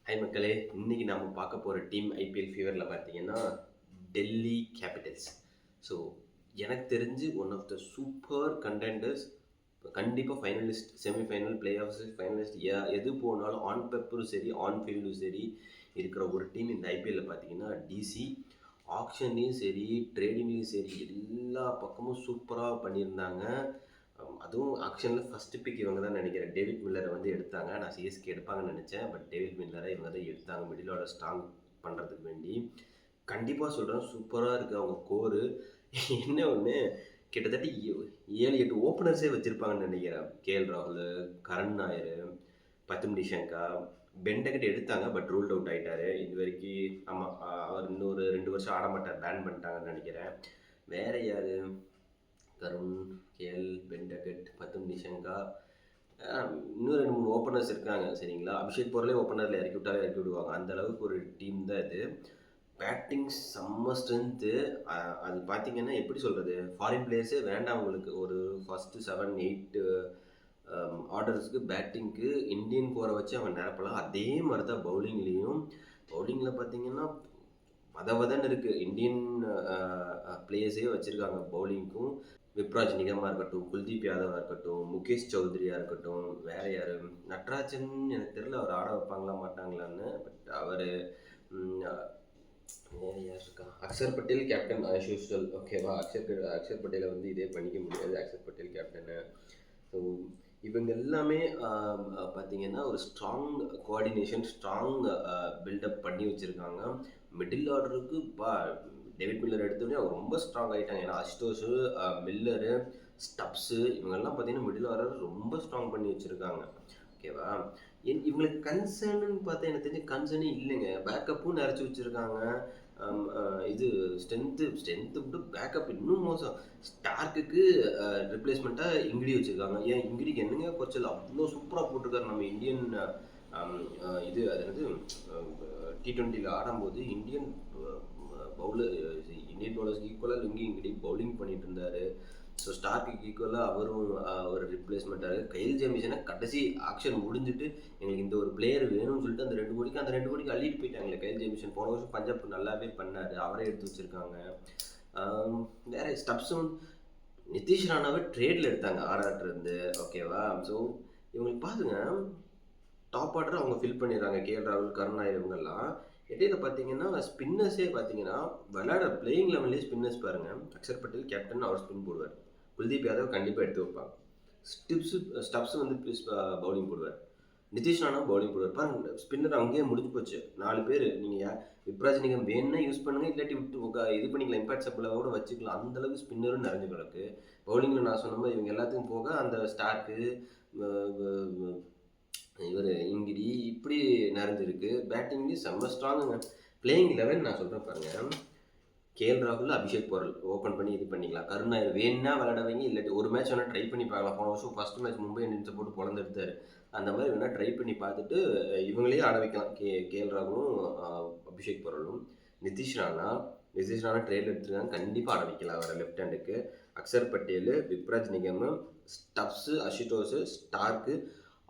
Hi மக்களே, இன்னைக்கு நாம பார்க்க போகிற டீம் ஐபிஎல் ஃபீவரில் பார்த்தீங்கன்னா டெல்லி கேபிட்டல்ஸ். ஸோ எனக்கு தெரிஞ்சு one of the super contenders. கண்டிப்பாக finalist, semifinal, playoffs, finalist எது போனாலும் ஆன் பேப்பரும் சரி ஆன் ஃபீல்டும் சரி இருக்கிற ஒரு டீம் இந்த ஐபிஎல்லில் பார்த்தீங்கன்னா டிசி. ஆக்ஷன்லேயும் சரி ட்ரேடிங்லேயும் சரி எல்லா பக்கமும் சூப்பராக பண்ணியிருந்தாங்க. அதுவும் ஆக்ஷனில் ஃபஸ்ட்டு பிக் இவங்க தான் நினைக்கிறேன். டேவிட் மில்லரை வந்து எடுத்தாங்க. நான் சிஎஸ்கே எடுப்பாங்கன்னு நினச்சேன். பட் டேவிட் மில்லரை இவங்க தான் எடுத்தாங்க மிடில் ஆர்டர் ஸ்ட்ராங் பண்ணுறதுக்கு வேண்டி. கண்டிப்பாக சொல்கிறேன், சூப்பராக இருக்குது அவங்க கோரு. என்ன ஒன்று, கிட்டத்தட்ட 7-8 ஓப்பனர்ஸே வச்சுருப்பாங்கன்னு நினைக்கிறேன். கேஎல் ராகுல், கரண் நாயர், பத்தும்டி ஷங்கா, பென்டகட் எடுத்தாங்க. பட் ரூல்ட் அவுட் ஆகிட்டார் இது வரைக்கும். ஆமாம், அவர் இன்னொரு 2 வருஷம் ஆட மாட்டார், பேன் பண்ணிட்டாங்கன்னு நினைக்கிறேன். வேறு யார்? கருண், கேஎல், பென்டகட், பத்தும்டி ஷங்கா, இன்னும் 2-3 ஓப்பனர்ஸ் இருக்காங்க சரிங்களா. அபிஷேக் போகிறலே ஓப்பனரில் இறக்கி விட்டாலே இறக்கி விடுவாங்க. அந்த அளவுக்கு ஒரு டீம் தான் இது. பேட்டிங் செம்ம ஸ்ட்ரென்த்து. அது பார்த்தீங்கன்னா எப்படி சொல்கிறது, ஃபாரின் பிளேயர்ஸே வேண்டாம் உங்களுக்கு. ஒரு ஃபஸ்ட்டு 7-8 ஆர்டர்ஸ்க்கு பேட்டிங்க்கு இந்தியன் கோரை வச்சு அவன் நிரப்பலாம். அதே மாதிரி தான் பவுலிங்லேயும். பவுலிங்கில் பார்த்தீங்கன்னா வதவதன்னு இருக்குது. இந்தியன் பிளேயர்ஸே வச்சுருக்காங்க பவுலிங்க்கும். விப்ராஜ் நிகமாக இருக்கட்டும், குல்தீப் யாதவாக இருக்கட்டும், முகேஷ் சௌத்ரியாக இருக்கட்டும், வேறு யார், நட்ராஜன் எனக்கு தெரியல அவர் ஆட வைப்பாங்களா மாட்டாங்களான்னு. பட் அவர் வேறு யார் இருக்கா, Axar Patel captain as usual. ஓகேவா, அக்ஷர் பட்டேலை வந்து இதே பண்ணிக்க முடியாது, அக்ஷர் பட்டேல் கேப்டனு. ஸோ இவங்க எல்லாமே பார்த்தீங்கன்னா ஒரு ஸ்ட்ராங் கோஆர்டினேஷன், ஸ்ட்ராங் பில்டப் பண்ணி வச்சுருக்காங்க. மிடில் ஆர்டருக்கு டேவிட் மில்லர் எடுத்தோடனே அவங்க ரொம்ப ஸ்ட்ராங் ஆகிட்டாங்க. ஏன்னா அஸ்டோஸு, மில்லரு, ஸ்டப்ஸு இவங்கெல்லாம் பார்த்தீங்கன்னா மிடில் ஆர்டர் ரொம்ப ஸ்ட்ராங் பண்ணி வச்சுருக்காங்க. ஓகேவா, இவங்களுக்கு கன்சர்ன்னு பார்த்தா எனக்கு தெரிஞ்ச கன்சர்னே இல்லைங்க. பேக்கப்பும் நிறச்சி வச்சுருக்காங்க. இது ஸ்ட்ரென்த்து விட்டு பேக்கப் இன்னும் மோசம். ஸ்டார்க்குக்கு ரிப்ளேஸ்மெண்ட்டாக இங்கிடி வச்சுருக்காங்க. ஏன் இங்கிடிக்கு என்னங்க குறைச்சல், அவ்வளோ சூப்பராக போட்டிருக்காரு நம்ம இந்தியன். இது அதாவது T20 ஆடும்போது இந்தியன் பவுலர்ஸ்க்கு ஈக்குவலாக இங்கிடி பவுலிங் பண்ணிட்டு இருந்தார். ஸோ ஸ்டார்க்கு ஈக்குவலாக அவரும் ஒரு ரிப்ளேஸ்மெண்ட்டாக கைல் ஜேமிசனை கடைசி ஆக்ஷன் முடிஞ்சுட்டு எங்களுக்கு இந்த ஒரு பிளேயர் வேணும்னு சொல்லிட்டு அந்த 2 கோடிக்கு அள்ளிட்டு போயிட்டாங்களே கைல் ஜேமிசன். போன வருஷம் பஞ்சாப் நல்லாவே பண்ணார், அவரே எடுத்து வச்சுருக்காங்க. வேறு ஸ்டப்ஸும் நிதிஷ் ராணாவை ட்ரேடில் எடுத்தாங்க ஆர்ஆர்லேருந்து. ஓகேவா, ஸோ இவங்களுக்கு பாருங்க, டாப் ஆர்டர் அவங்க ஃபில் பண்ணிடுறாங்க. கேஎல் ராகுல், கருண் நாயர் இவங்கெல்லாம். இடையில பார்த்தீங்கன்னா ஸ்பின்னர்ஸே பார்த்தீங்கன்னா பிளேயிங் லெவல்லே ஸ்பின்னர்ஸ் பாருங்கள். அக்ஷர் பட்டேல் கேப்டன், அவர் ஸ்பின் போடுவார். குல்தீப் யாதவ் கண்டிப்பாக எடுத்து வைப்பாங்க. ஸ்டப்ஸ் வந்து பவுலிங் போடுவார். நிதிஷ் ராணா பவுலிங் போடுவார். பாருங்க, ஸ்பின்னர் அங்கேயே முடிஞ்சு போச்சு. 4 பேர். நீங்கள் விப்ராஜ் நிகம் வேணும்னா யூஸ் பண்ணுங்கள், இல்லாட்டி விட்டு இது பண்ணிக்கலாம், இம்பாக்ட் சப்பில் கூட வச்சுக்கலாம். அந்தளவுக்கு ஸ்பின்னரும் நிறைஞ்சு கிடக்கு. பவுலிங்கில் நான் சொன்ன மாதிரி இவங்க எல்லாத்துக்கும் போக அந்த ஸ்டார்க்கு, இவர் இங்கிடி இப்படி நிறைஞ்சிருக்கு. பேட்டிங்லேயும் செம்ம ஸ்ட்ராங்குங்க. பிளேயிங் 11 நான் சொல்கிறேன் பாருங்கள். கேஎல் ராகுல், அபிஷேக் போரல் ஓப்பன் பண்ணி இது பண்ணிக்கலாம். கருண் நாயர் வேணுன்னா விளையாட வைங்க, இல்லாட்டி ஒரு மேட்ச் வேணால் ட்ரை பண்ணி பார்க்கலாம். போன வருஷம் ஃபஸ்ட் மேட்ச் மும்பை இந்தியன்ஸை போட்டு பொழந்தெடுத்தார். அந்த மாதிரி வேணால் ட்ரை பண்ணி பார்த்துட்டு இவங்களே ஆட வைக்கலாம். கேஎல் ராகுலும் அபிஷேக் போரலும். நிதிஷ் ராணா ட்ரேடில் எடுத்துருக்காங்க, கண்டிப்பாக ஆட வைக்கலாம் அவரை left ஹேண்டுக்கு. Axar Patel, Vipraj Nigam, Stubbs, அஷிடோஸு, Stark,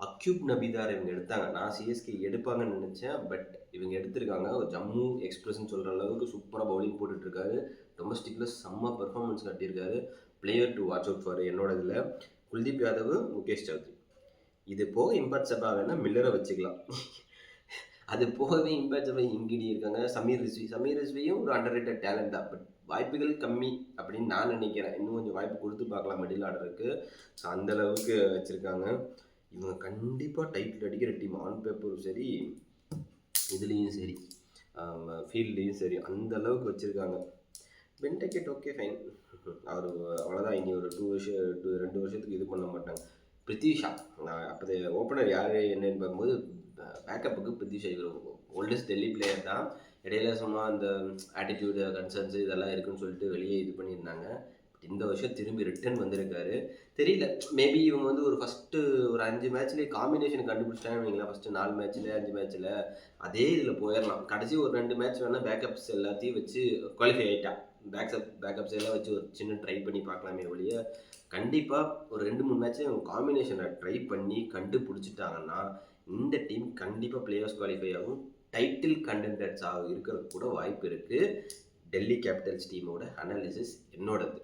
அக்யூப் நபிதார் இவங்க எடுத்தாங்க. நான் சிஎஸ்கே எடுப்பாங்கன்னு நினச்சேன். பட் இவங்க எடுத்திருக்காங்க. ஒரு ஜம்மு எக்ஸ்பிரஸ்ன்னு சொல்கிற அளவுக்கு சூப்பராக பவுலிங் போட்டுட்ருக்காரு. டொமஸ்டிக்கில் செம்ம பெர்ஃபார்மன்ஸ் காட்டியிருக்காரு. Player to watch out for என்னோட இதில் குல்தீப் யாதவ், முகேஷ் சௌத்ரி. இது போக இம்பாக்ட் சபா வேணால் மில்லரை வச்சுக்கலாம். அது போகவே இம்பாக்ட் சபா இங்கிடி இருக்காங்க. சமீர் ரிஸ்வியும் ஒரு அண்டர் ரேட்டட் டேலண்ட் தான். பட் வாய்ப்புகள் கம்மி அப்படின்னு நான் நினைக்கிறேன். இன்னும் கொஞ்சம் வாய்ப்பு கொடுத்து பார்க்கலாம் மிடில் ஆர்டருக்கு. ஸோ அந்தளவுக்கு வச்சுருக்காங்க. இவங்க கண்டிப்பாக டைட்டில் அடிக்கிற டீம். ஆன் பேப்பரும் சரி, இதுலேயும் சரி, ஃபீல்ட்லேயும் சரி, அந்த அளவுக்கு வச்சுருக்காங்க. பென்டகட் ஓகே ஃபைன், அவர் அவ்வளோதான். இனி ஒரு 2 வருஷத்துக்கு இது பண்ண மாட்டாங்க. பிரித்விஷா, அப்போ ஓப்பனர் யார் என்னன்னு பார்க்கும்போது பேக்கப்புக்கு பிரித்விஷா. இவர் ஓல்டஸ்ட் டெல்லி பிளேயர் தான். இடையில சும்மா அந்த ஆட்டிடியூடு, கன்சர்ன்ஸு இதெல்லாம் இருக்குன்னு சொல்லிட்டு வெளியே இது பண்ணியிருந்தாங்க. இந்த வருஷம் திரும்பி ரிட்டர்ன் வந்திருக்காரு. தெரியல, மேபி இவங்க வந்து ஒரு ஃபஸ்ட்டு ஒரு 5 மேட்ச்லேயே காம்பினேஷன் கண்டுபிடிச்சிட்டாங்கன்னு வைங்களேன். ஃபஸ்ட்டு 4 மேட்ச்சில் 5 மேட்ச்சில் அதே இதில் போயிடலாம். கடைசி ஒரு 2 மேட்ச் வேணால் பேக்கப்ஸ் எல்லாத்தையும் வச்சு குவாலிஃபை ஆகிட்டான். பேக்கப்ஸ் எல்லாம் வச்சு ஒரு சின்ன ட்ரை பண்ணி பார்க்கலாமே ஒழிய, கண்டிப்பாக ஒரு 2-3 மேட்ச்லேயே அவங்க காம்பினேஷனை ட்ரை பண்ணி கண்டுபிடிச்சிட்டாங்கன்னா இந்த டீம் கண்டிப்பாக பிளே ஆஃப் குவாலிஃபை ஆகும். டைட்டில் கண்டெண்டர்ஸ் இருக்கிறதுக்கு கூட வாய்ப்பு இருக்குது. டெல்லி கேபிட்டல்ஸ் டீமோட அனாலிசிஸ் என்னோடது.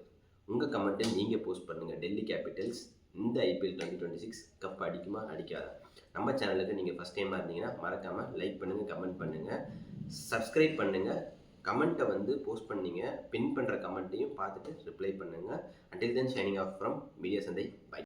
உங்கள் கமெண்ட்டை நீங்கள் போஸ்ட் பண்ணுங்கள். டெல்லி கேபிட்டல்ஸ் இந்த ஐபிஎல் 2026 கப் அடிக்குமா அடிக்காதா? நம்ம சேனலுக்கு நீங்கள் ஃபஸ்ட் டைமாக இருந்தீங்கன்னா மறக்காமல் லைக் பண்ணுங்கள், கமெண்ட் பண்ணுங்கள், சப்ஸ்கிரைப் பண்ணுங்கள். கமெண்ட்டை போஸ்ட் பண்ணீங்க, பின் பண்ணுற கமெண்ட்டையும் பார்த்துட்டு ரிப்ளை பண்ணுங்கள். Until then shining off from media சந்தை. பை.